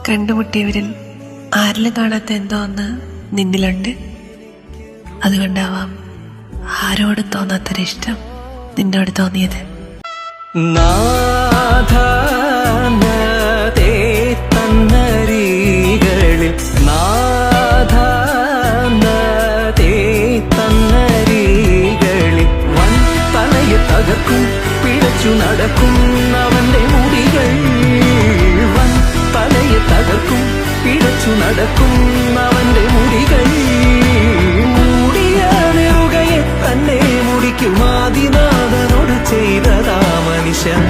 കണ്ടുമുട്ടിയവരിൽ ആരിലും കാണാത്ത എന്തോ ഒന്ന് നിന്നിലുണ്ട്. അതുകൊണ്ടാവാം ആരോടും തോന്നാത്തൊരിഷ്ടം നിന്നോട് തോന്നിയത്. തകർക്കും പിഴച്ചു നടക്കും അവന്റെ മുടികൾ, തലയെ തകർക്കും പിഴച്ചു നടക്കും അവന്റെ മുടികൾ. മൂടിയ നെറുകയെ തന്നെ മുടിക്കും ആദിനാഥനോട് ചെയ്തതാ മനുഷ്യൻ.